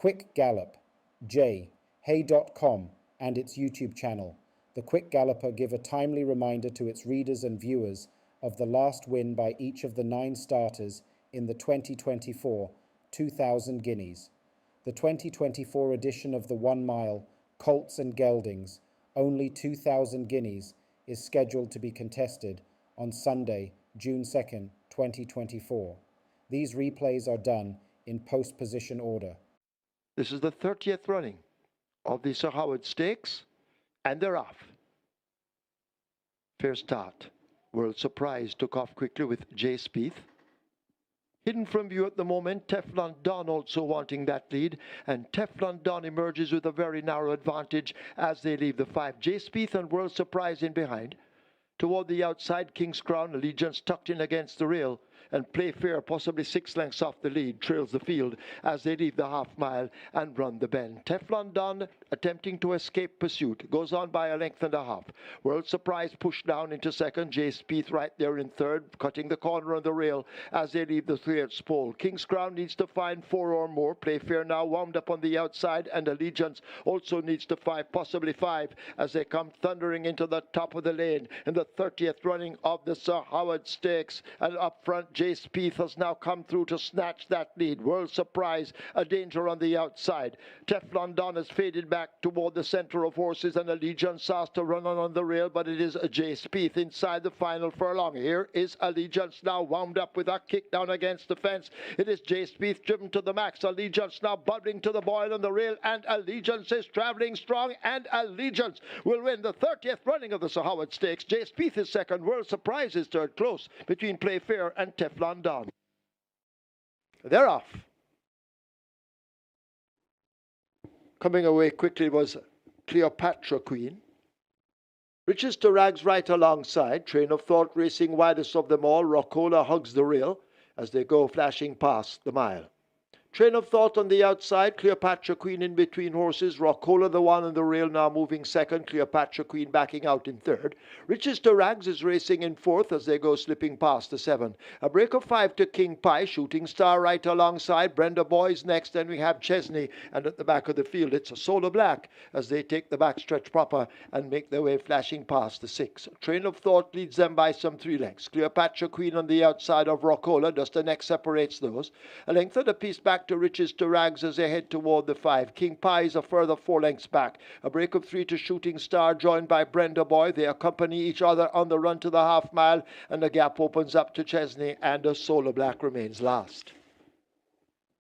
Quick Gallop, J, Hey.com, and its YouTube channel. The Quick Galloper give a timely reminder to its readers and viewers of the last win by each of the 9 starters in the 2024 2000 Guineas. The 2024 edition of the 1 mile Colts and Geldings, only 2,000 Guineas, is scheduled to be contested on Sunday, June 2nd, 2024. These replays are done in post-position order. This is the 30th running of the Sir Howard Stakes, and they're off. Fair start. World Surprise took off quickly with J. Spieth. Hidden from view at the moment, Teflon Don also wanting that lead, and Teflon Don emerges with a very narrow advantage as they leave the 5. J. Spieth and World Surprise in behind. Toward the outside, King's Crown, Allegiance tucked in against the rail, and Playfair, possibly 6 lengths off the lead, trails the field as they leave the half mile and run the bend. Teflon Don attempting to escape pursuit, goes on by a length and a half. World Surprise pushed down into second. J. Spieth right there in third, cutting the corner on the rail as they leave the 3rd pole. King's Crown needs to find 4 or more. Playfair now wound up on the outside, and Allegiance also needs to find possibly 5 as they come thundering into the top of the lane in the 30th running of the Sir Howard Stakes. And up front, J. Spieth has now come through to snatch that lead. World Surprise, a danger on the outside. Teflon Don has faded back toward the center of horses, and Allegiance starts to run on the rail, but it is J. Spieth inside the final furlong. Here is Allegiance now wound up with a kick down against the fence. It is J. Spieth driven to the max. Allegiance now bubbling to the boil on the rail, and Allegiance is traveling strong, and Allegiance will win the 30th running of the Sir Howard Stakes. J. Spieth is second. World Surprise is third, close between Playfair and Teflon Don. They're off. Coming away quickly was Cleopatra Queen. Riches to Rags right alongside. Train of Thought racing widest of them all. Rockola hugs the rail as they go flashing past the mile. Train of Thought on the outside, Cleopatra Queen in between horses, Rockola the one on the rail now moving second, Cleopatra Queen backing out in third. Riches to Rags is racing in fourth as they go slipping past the 7. A break of 5 to King Pie, Shooting Star right alongside, Brenda Boy's next, then we have Chesney, and at the back of the field it's a Solar Black as they take the backstretch proper and make their way flashing past the 6. Train of Thought leads them by some 3 lengths. Cleopatra Queen on the outside of Rockola, just the neck separates those. A length and a piece back to Riches to Rags as they head toward the 5. King Pie is a further 4 lengths back. A break of 3 to Shooting Star, joined by Brenda Boy. They accompany each other on the run to the half mile, and the gap opens up to Chesney, and a Solar Black remains last.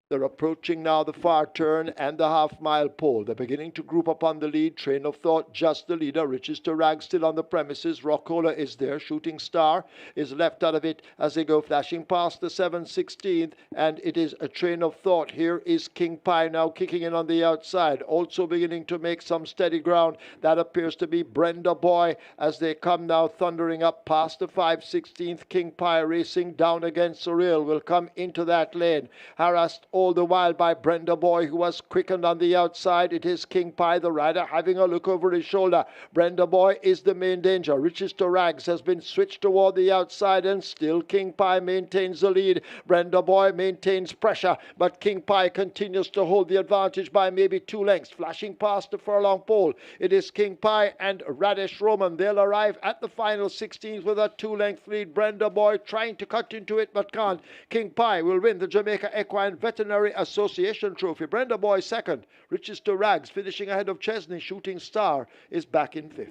They're approaching now the far turn and the half-mile pole. They're beginning to group up on the lead. Train of Thought just the leader. Riches to Rags still on the premises. Rockola is there. Shooting Star is left out of it as they go flashing past the 7/16th, and it is a Train of Thought. Here is King Pie now kicking in on the outside, also beginning to make some steady ground. That appears to be Brenda Boy as they come now thundering up past the 5/16th. King Pie racing down against the rail will come into that lane, harassed all the while by Brenda Boy, who was quickened on the outside. It is King Pie, the rider, having a look over his shoulder. Brenda Boy is the main danger. Riches to Rags has been switched toward the outside, and still King Pie maintains the lead. Brenda Boy maintains pressure, but King Pie continues to hold the advantage by maybe 2 lengths, flashing past the furlong pole. It is King Pie and Radish Roman. They'll arrive at the final 16th with a 2-length lead. Brenda Boy trying to cut into it but can't. King Pie will win the Jamaica Equine Veterinary Association Trophy. Brenda Boy second. Riches to Rags finishing ahead of Chesney. Shooting Star is back in 5th.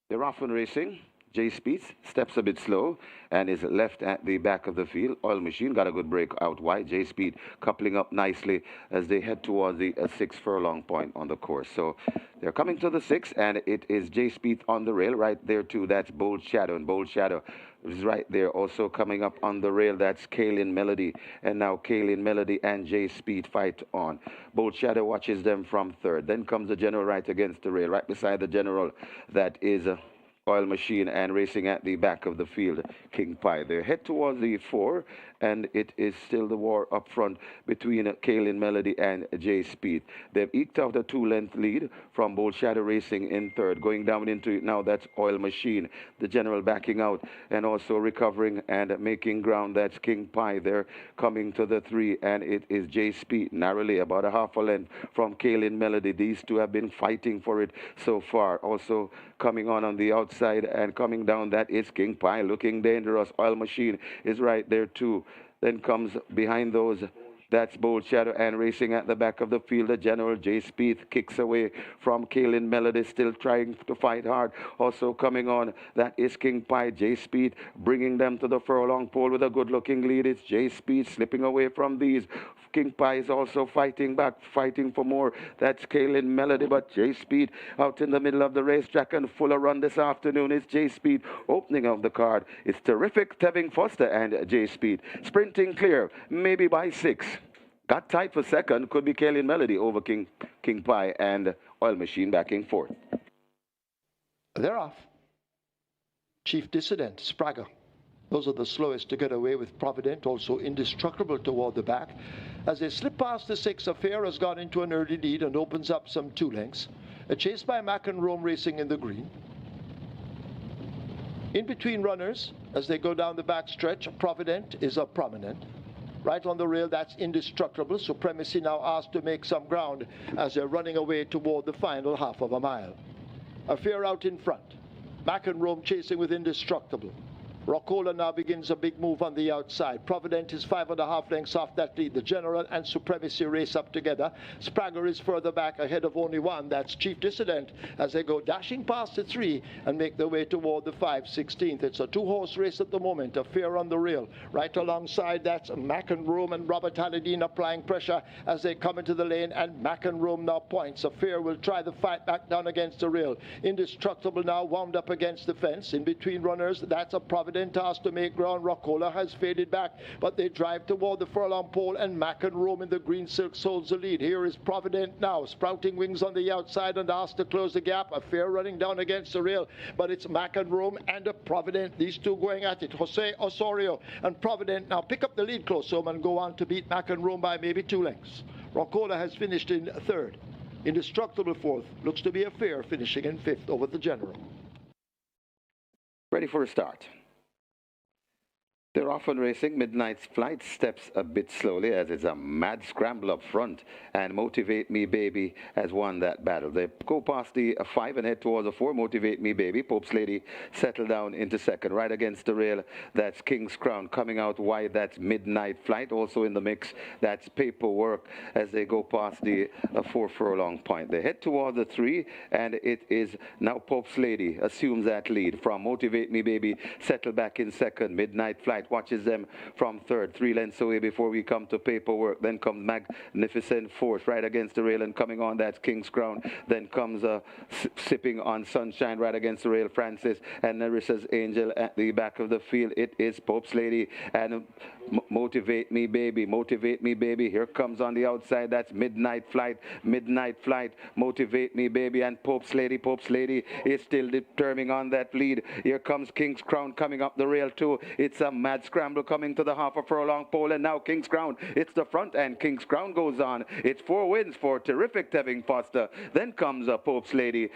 They're off and racing. J. Spieth steps a bit slow and is left at the back of the field. Oil Machine got a good break out wide. J. Spieth coupling up nicely as they head towards the 6 furlong point on the course. So they're coming to the 6, and it is J. Spieth on the rail right there too. That's Bold Shadow, and Bold Shadow is right there also coming up on the rail. That's Kaylin Melody, and now Kaylin Melody and J. Spieth fight on. Bold Shadow watches them from third. Then comes the General right against the rail. Right beside the General, that is Oil Machine, and racing at the back of the field, King Pie. They head towards the 4, and it is still the war up front between Kaylin Melody and J Speed. They've eked out a 2-length lead from Bold Shadow Racing in third. Going down into it now, that's Oil Machine, the general backing out and also recovering and making ground. That's King Pie. They're coming to the 3, and it is J Speed narrowly about a half a length from Kaylin Melody. These two have been fighting for it so far. Also coming on the outside and coming down, that is King Pie, looking dangerous. Oil Machine is right there too. Then comes behind those, that's Bold Shadow, and racing at the back of the field, the general J Speed kicks away from Kaylin Melody, still trying to fight hard. Also coming on, that is King Pie. J Speed bringing them to the furlong pole with a good looking lead. It's J Speed slipping away from these. King Pie is also fighting back, fighting for more. That's Kaylin Melody, but J Speed out in the middle of the racetrack and fuller run this afternoon. It's J Speed opening of the card. It's terrific. Tevin Foster and J Speed sprinting clear, maybe by 6. Got tight for second. Could be Kaylin Melody over King Pie, and Oil Machine backing fourth. They're off. Chief Dissident, Sprague. Those are the slowest to get away with Provident, also indestructible toward the back. As they slip past the 6, Affair has got into an early lead and opens up some 2 lengths. A chase by Mac and Rome racing in the green. In between runners, as they go down the back stretch, Provident is a prominent. Right on the rail, that's Indestructible. Supremacy now asked to make some ground as they're running away toward the final half of a mile. Affair out in front. Mac and Rome chasing with Indestructible. Rockola now begins a big move on the outside. Provident is 5.5 lengths off that lead. The General and Supremacy race up together. Sprague is further back ahead of only one. That's Chief Dissident as they go dashing past the 3 and make their way toward the 5/16th. It's a 2-horse race at the moment. Affair on the rail. Right alongside, that's Mac and Rome and Robert Halladine applying pressure as they come into the lane, and Mac and Rome now points. Affair will try the fight back down against the rail. Indestructible now wound up against the fence. In between runners, that's a Provident task to make ground. Rockola has faded back, but they drive toward the furlong pole, and Mac and Rome in the green silk holds the lead. Here is Provident now, sprouting wings on the outside and asked to close the gap. Affair running down against the rail, but it's Mac and Rome and a Provident, these two going at it. Jose Osorio and Provident now pick up the lead close home and go on to beat Mac and Rome by maybe 2 lengths. Rockola has finished in 3rd. Indestructible 4th. Looks to be Affair finishing in 5th over the General. Ready for a start. They're off and racing. Midnight's Flight steps a bit slowly as it's a mad scramble up front, and Motivate Me Baby has won that battle. They go past the 5 and head towards the 4. Motivate Me Baby. Pope's Lady settle down into 2nd. Right against the rail, that's King's Crown. Coming out wide, that's Midnight Flight. Also in the mix, that's Paperwork as they go past the 4 furlong point. They head toward the 3, and it is now Pope's Lady assumes that lead from Motivate Me Baby. Settle back in 2nd. Midnight Flight watches them from 3rd, 3 lengths away before we come to Paperwork. Then comes Magnificent 4th right against the rail, and coming on, that's King's Crown. Then comes sipping on Sunshine right against the rail, Francis, and Nerissa's Angel at the back of the field. It is Pope's Lady and Motivate Me Baby. Motivate Me Baby. Here comes on the outside, that's Midnight Flight. Midnight Flight, Motivate Me Baby, and Pope's Lady. Pope's Lady is still determining on that lead. Here comes King's Crown coming up the rail too. It's a mad scramble coming to the half a furlong pole, and now King's Crown, it's the front, and King's Crown goes on. It's 4 wins for terrific Tevin Foster. Then comes a Pope's Lady.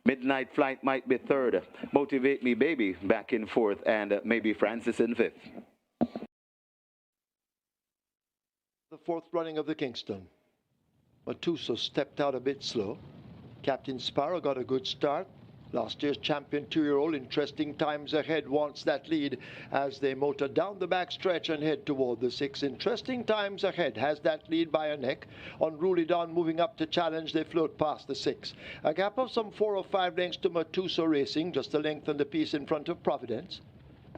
Midnight Flight might be 3rd. Motivate Me Baby back in 4th, and maybe Francis in 5th. The 4th running of the Kingston. Matuso stepped out a bit slow. Captain Sparrow got a good start. Last year's champion 2-year-old, Interesting Times Ahead, wants that lead as they motor down the back stretch and head toward the 6. Interesting Times Ahead has that lead by a neck. Unruly Dawn moving up to challenge, they float past the 6. A gap of some 4 or 5 lengths to Matuso Racing, just a length and a piece in front of Providence.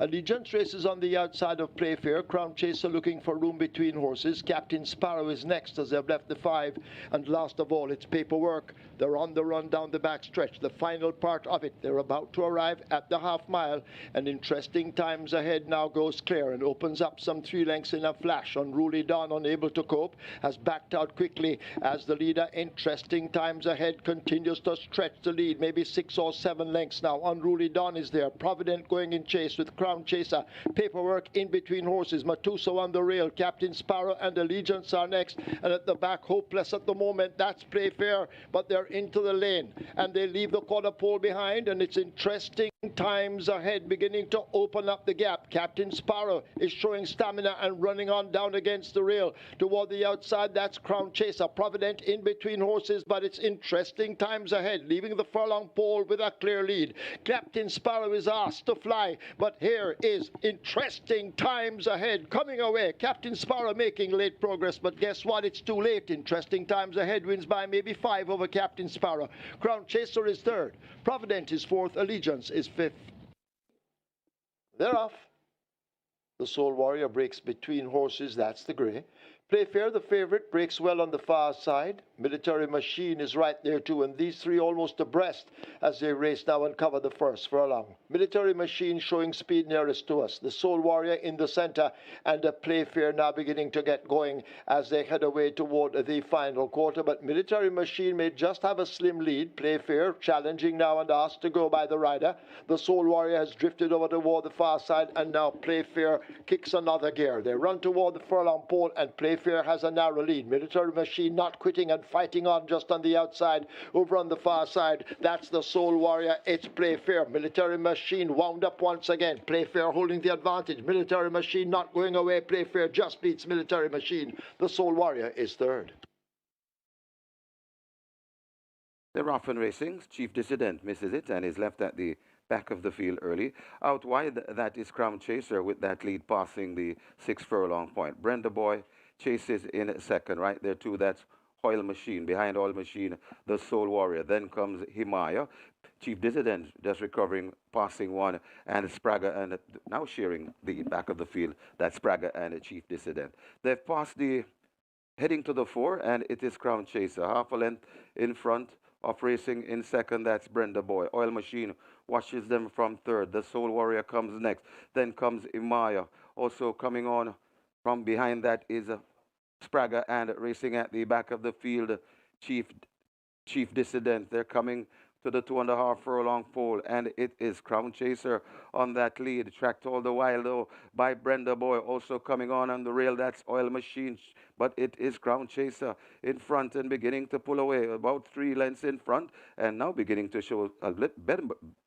Allegiance races on the outside of Playfair. Crown Chaser looking for room between horses. Captain Sparrow is next as they've left the 5. And last of all, it's Paperwork. They're on the run down the back stretch. The final part of it. They're about to arrive at the half mile. And Interesting Times Ahead now goes clear and opens up some 3 lengths in a flash. Unruly Dawn, unable to cope, has backed out quickly as the leader, Interesting Times Ahead, continues to stretch the lead. Maybe 6 or 7 lengths now. Unruly Dawn is there. Provident going in chase with Crown Crown Chaser. Paperwork in between horses. Matuso on the rail. Captain Sparrow and Allegiance are next. And at the back, Hopeless at the moment. That's Playfair, but they're into the lane. And they leave the quarter pole behind, and it's interesting times ahead, beginning to open up the gap. Captain Sparrow is showing stamina and running on down against the rail. Toward the outside, that's Crown Chaser. Provident in between horses, but it's interesting times ahead, leaving the furlong pole with a clear lead. Captain Sparrow is asked to fly, but here is interesting times ahead coming away. Captain Sparrow making late progress, but guess what? It's too late. Interesting times ahead wins by maybe 5 over Captain Sparrow. Crown Chaser is third. Provident is fourth. Allegiance is fifth. They're off. The Soul Warrior breaks between horses. That's the grey. Playfair, the favourite, breaks well on the far side. Military Machine is right there too, and these three almost abreast as they race now and cover the first furlong. Military Machine showing speed nearest to us. The Soul Warrior in the centre, and the Playfair now beginning to get going as they head away toward the final quarter. But Military Machine may just have a slim lead. Playfair challenging now and asked to go by the rider. The Soul Warrior has drifted over toward the far side, and now Playfair kicks another gear. They run toward the furlong pole, and Playfair has a narrow lead. Military Machine not quitting and fighting on just on the outside. Over on the far side, that's the Soul Warrior. It's Playfair. Military Machine wound up once again. Playfair holding the advantage. Military Machine not going away. Playfair just beats Military Machine. The Soul Warrior is third. They're off and racing. Chief Dissident misses it and is left at the back of the field early. Out wide, that is Crown Chaser with that lead passing the 6 furlong point. Brenda Boy chases in second. Right there too, that's Oil Machine. Behind Oil Machine, the Soul Warrior. Then comes Himaya. Chief Dissident just recovering, passing one, and Sprague, and now sharing the back of the field. That's Sprague and Chief Dissident. They've passed the heading to the 4, and it is Crown Chaser. Half a length in front of racing in second. That's Brenda Boy. Oil Machine watches them from third. The Soul Warrior comes next. Then comes Himaya. Also coming on from behind that is Sprague, and racing at the back of the field, Chief Dissident. They're coming to the 2.5 furlong pole, and it is Crown Chaser on that lead, tracked all the while though by Brenda Boy. Also coming on the rail, that's Oil Machine, but it is Crown Chaser in front and beginning to pull away, about 3 lengths in front, and now beginning to show a little better,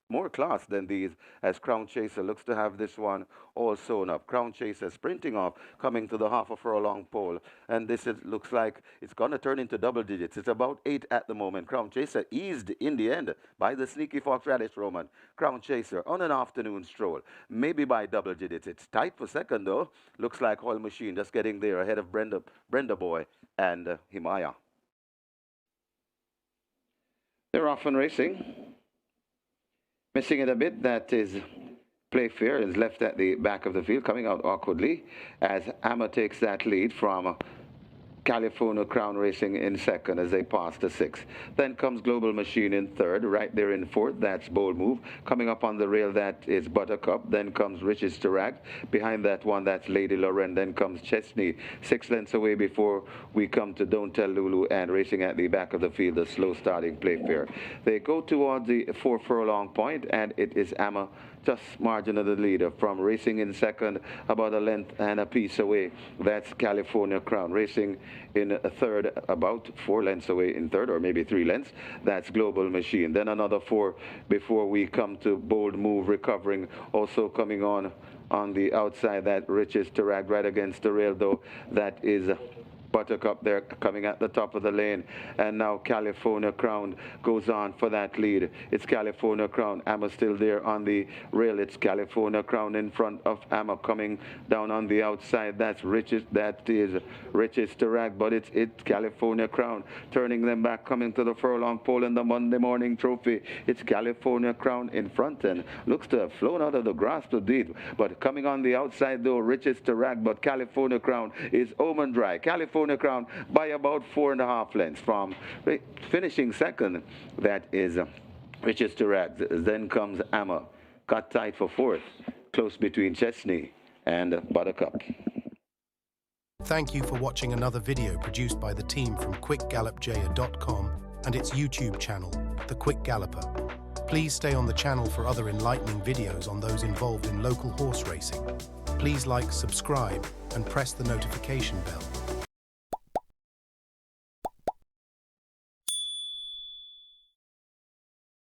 more class than these, as Crown Chaser looks to have this one all sewn up. Crown Chaser sprinting off, coming to the 1/2 furlong pole, and this looks like it's going to turn into double digits. It's about 8 at the moment. Crown Chaser eased in the end by the sneaky Fox Radish Roman. Crown Chaser on an afternoon stroll, maybe by double digits. It's tight for second though. Looks like Oil Machine just getting there ahead of Brenda Boy and Himaya. They're off and racing. Missing it a bit, that is Playfair, is left at the back of the field, coming out awkwardly as Amma takes that lead from California Crown Racing in second as they pass the 6. Then comes Global Machine in third. Right there in fourth, that's Bold Move. Coming up on the rail, that is Buttercup. Then comes Riches to Rag. Behind that one, that's Lady Loren. Then comes Chesney, 6 lengths away before we come to Don't Tell Lulu, and racing at the back of the field, the slow starting Playfair. They go towards the 4 furlong point, and it is Amma just margin of the leader from racing in second, about a length and a piece away. That's California Crown. Racing in a third, about 4 lengths away in third, or maybe 3 lengths. That's Global Machine. Then another 4 before we come to Bold Move, recovering. Also coming on the outside, that Riches to Rag right against the rail though. That is Buttercup there coming at the top of the lane, and now California Crown goes on for that lead. It's California Crown. Amma still there on the rail. It's California Crown in front of Amma, coming down on the outside. That's Riches. That is Riches to Rag, but it's California Crown turning them back, coming to the furlong pole in the Monday morning trophy. It's California Crown in front and looks to have flown out of the grasp of deed, but coming on the outside though, Riches to Rag, but California Crown is Omen Dry. California Crown by about 4.5 lengths from finishing second. That is Riches to Rag. Then comes Amma, cut tight for 4th, close between Chesney and Buttercup. Thank you for watching another video produced by the team from QuickGallopJaya.com and its YouTube channel, The Quick Galloper. Please stay on the channel for other enlightening videos on those involved in local horse racing. Please like, subscribe, and press the notification bell.